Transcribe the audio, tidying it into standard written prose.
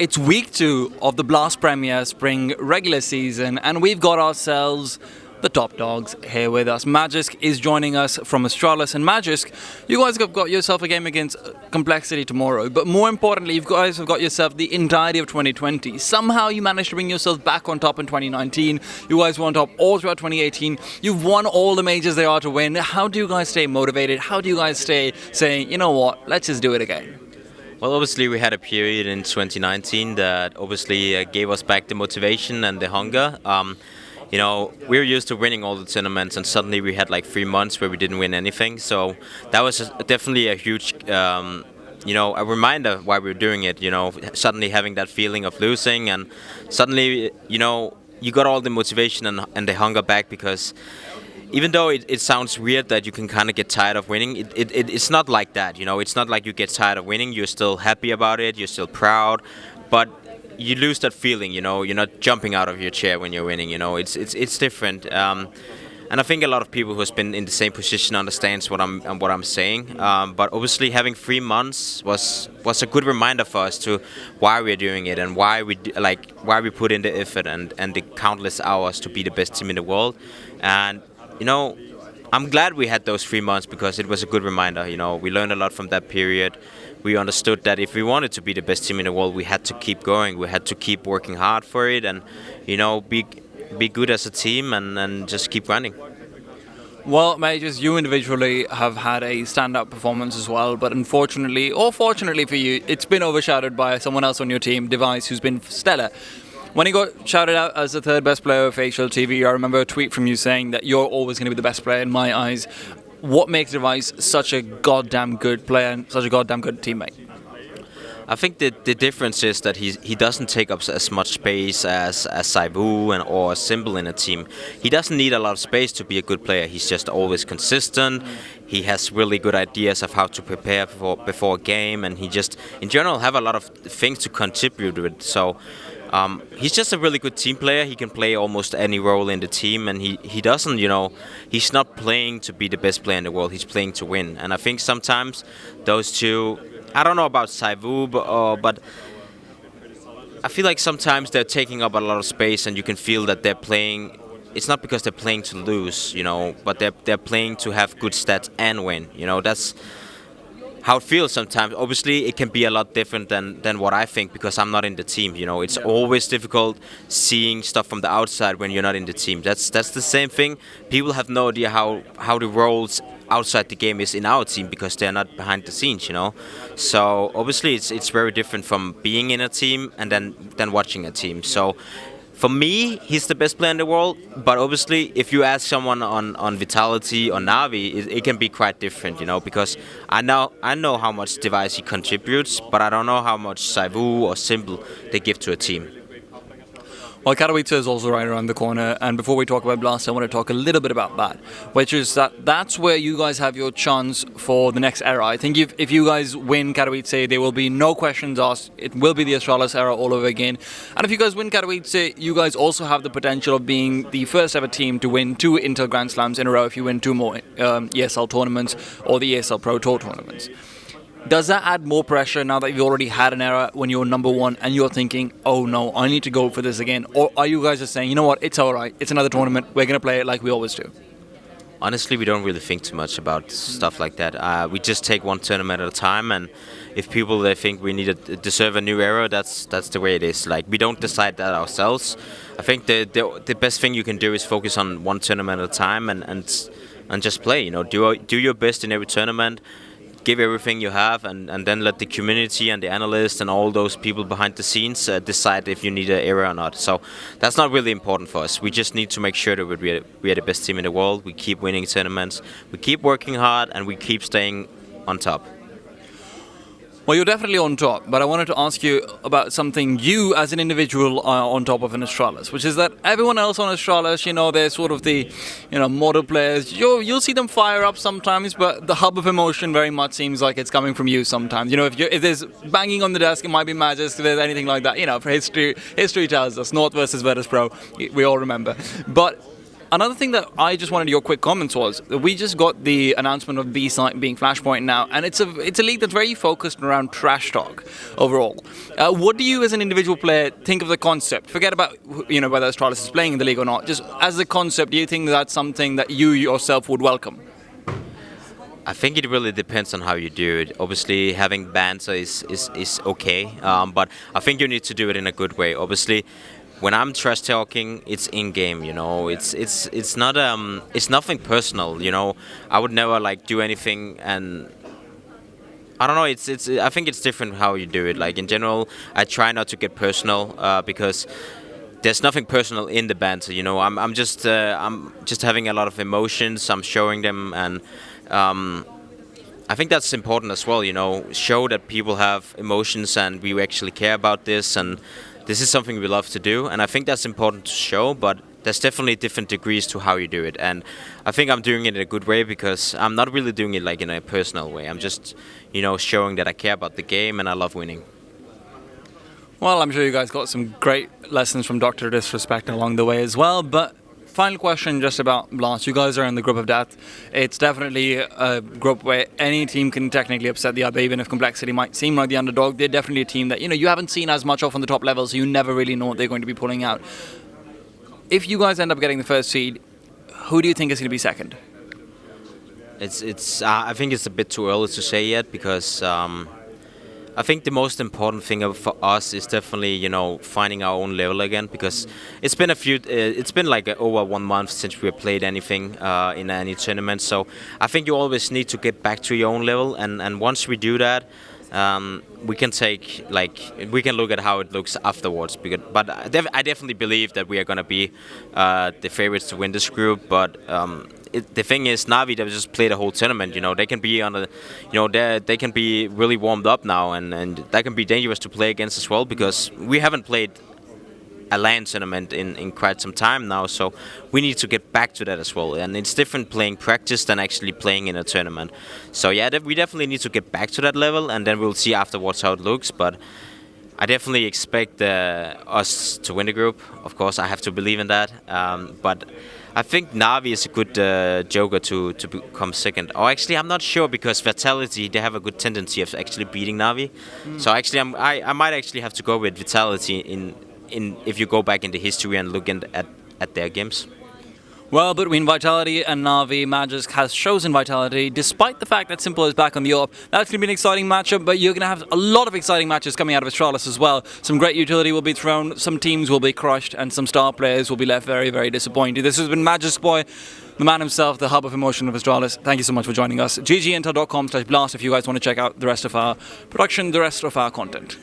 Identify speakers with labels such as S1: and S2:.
S1: It's week 2 of the Blast Premier Spring regular season, and we've got ourselves the top dogs here with us. Magisk is joining us from Astralis, and Magisk, you guys have got yourself a game against Complexity tomorrow, but more importantly, you guys have got yourself the entirety of 2020. Somehow you managed to bring yourselves back on top in 2019. You guys were on top all throughout 2018. You've won all the majors there are to win. How do you guys stay motivated? How do you guys stay saying, you know what, let's just do it again?
S2: Well, obviously we had a period in 2019 that obviously gave us back the motivation and the hunger. We were used to winning all the tournaments, and suddenly we had like 3 months where we didn't win anything. So that was definitely a huge, a reminder why we were doing it. Suddenly having that feeling of losing, and suddenly, you got all the motivation and the hunger back, because even though it sounds weird that you can kind of get tired of winning, it's not like that. It's not like you get tired of winning. You're still happy about it. You're still proud, but you lose that feeling. You're not jumping out of your chair when you're winning. It's different. And I think a lot of people who's been in the same position understands what I'm saying. But obviously, having 3 months was a good reminder for us to why we're doing it, and why we put in the effort and the countless hours to be the best team in the world. And I'm glad we had those 3 months, because it was a good reminder. We learned a lot from that period. We understood that if we wanted to be the best team in the world, we had to keep going. We had to keep working hard for it, and be good as a team, and just keep running.
S1: Well, Majors, you individually have had a stand-up performance as well, but unfortunately, or fortunately for you, it's been overshadowed by someone else on your team, Device, who's been stellar. When he got shouted out as the third best player of HLTV, I remember a tweet from you saying that you're always going to be the best player in my eyes. What makes Device such a goddamn good player and such a goddamn good teammate?
S2: I think the difference is that he doesn't take up as much space as Saivu or Symbol in a team. He doesn't need a lot of space to be a good player. He's just always consistent. He has really good ideas of how to prepare before a game, and he just, in general, have a lot of things to contribute with. So he's just a really good team player. He can play almost any role in the team, and he doesn't, he's not playing to be the best player in the world. He's playing to win. And I think sometimes those two, I don't know about Saivu, but I feel like sometimes they're taking up a lot of space, and you can feel that they're playing. It's not because they're playing to lose, but they're playing to have good stats and win. That's how it feels sometimes. Obviously, it can be a lot different than what I think, because I'm not in the team. It's always difficult seeing stuff from the outside when you're not in the team. That's the same thing. People have no idea how the roles outside the game is in our team, because they're not behind the scenes. So obviously, it's very different from being in a team and then watching a team. So for me, he's the best player in the world, but obviously, if you ask someone on Vitality or Navi, it can be quite different, because I know how much Device he contributes, but I don't know how much Saivu or Symbol they give to a team.
S1: Well, Katowice is also right around the corner, and before we talk about Blast, I want to talk a little bit about that, which is that's where you guys have your chance for the next era. I think if you guys win Katowice, there will be no questions asked. It will be the Astralis era all over again. And if you guys win Katowice, you guys also have the potential of being the first ever team to win 2 Intel Grand Slams in a row if you win 2 more ESL tournaments or the ESL Pro Tour tournaments. Does that add more pressure now that you've already had an era when you're number 1 and you're thinking, oh no, I need to go for this again? Or are you guys just saying, you know what, it's alright, it's another tournament, we're going to play it like we always do?
S2: Honestly, we don't really think too much about stuff like that. We just take one tournament at a time, and if people they think we deserve a new era, that's the way it is. Like, we don't decide that ourselves. I think the best thing you can do is focus on one tournament at a time and just play. Do your best in every tournament. Give everything you have, and then let the community and the analysts and all those people behind the scenes decide if you need an era or not. So that's not really important for us. We just need to make sure that we are the best team in the world. We keep winning tournaments, we keep working hard, and we keep staying on top.
S1: Well, you're definitely on top, but I wanted to ask you about something you as an individual are on top of in Astralis, which is that everyone else on Astralis, they're sort of the, model players. You'll see them fire up sometimes, but the hub of emotion very much seems like it's coming from you sometimes. If there's banging on the desk, it might be Magisk, if there's anything like that. For history tells us, North versus Virtus Pro, we all remember. But Another thing that I just wanted your quick comments was that we just got the announcement of B-Site being Flashpoint now, and it's a league that's very focused around trash talk overall. What do you, as an individual player, think of the concept? Forget about whether Astralis is playing in the league or not. Just as a concept, do you think that's something that you yourself would welcome?
S2: I think it really depends on how you do it. Obviously, having banter is okay, but I think you need to do it in a good way. Obviously, when I'm trash talking, it's in game. It's not it's nothing personal. I would never do anything, and I don't know. I think it's different how you do it. Like in general, I try not to get personal because there's nothing personal in the banter. I'm just having a lot of emotions. I'm showing them, and I think that's important as well. Show that people have emotions and we actually care about this, and this is something we love to do. And I think that's important to show, but there's definitely different degrees to how you do it. And I think I'm doing it in a good way because I'm not really doing it in a personal way. I'm just, showing that I care about the game and I love winning.
S1: Well, I'm sure you guys got some great lessons from Dr. Disrespect along the way as well, but final question just about Blast. You guys are in the group of death. It's definitely a group where any team can technically upset the other, even if Complexity might seem like the underdog. They're definitely a team that you haven't seen as much of on the top level, so you never really know what they're going to be pulling out. If you guys end up getting the first seed, who do you think is going to be second?
S2: I think it's a bit too early to say yet because I think the most important thing for us is definitely, finding our own level again, because it's been over 1 month since we played anything in any tournament. So I think you always need to get back to your own level, and once we do that, we can we can look at how it looks afterwards. But I definitely believe that we are going to be the favorites to win this group. But the thing is, Na'Vi, they just played a whole tournament. They can be they can be really warmed up now, and that can be dangerous to play against as well, because we haven't played a LAN tournament in quite some time now, so we need to get back to that as well. And it's different playing practice than actually playing in a tournament. So yeah, we definitely need to get back to that level, and then we'll see afterwards how it looks. But I definitely expect us to win the group. Of course, I have to believe in that. But I think Na'Vi is a good joker to become second. Or actually, I'm not sure, because Vitality, they have a good tendency of actually beating Na'Vi. So actually, I might actually have to go with Vitality if you go back into history and look at their games.
S1: Well, between Vitality and Na'Vi, Magisk has chosen Vitality, despite the fact that Simple is back on the AWP. That's going to be an exciting matchup, but you're going to have a lot of exciting matches coming out of Astralis as well. Some great utility will be thrown, some teams will be crushed, and some star players will be left very, very disappointed. This has been Magisk Boy, the man himself, the hub of emotion of Astralis. Thank you so much for joining us. GGinter.com/blast if you guys want to check out the rest of our production, the rest of our content.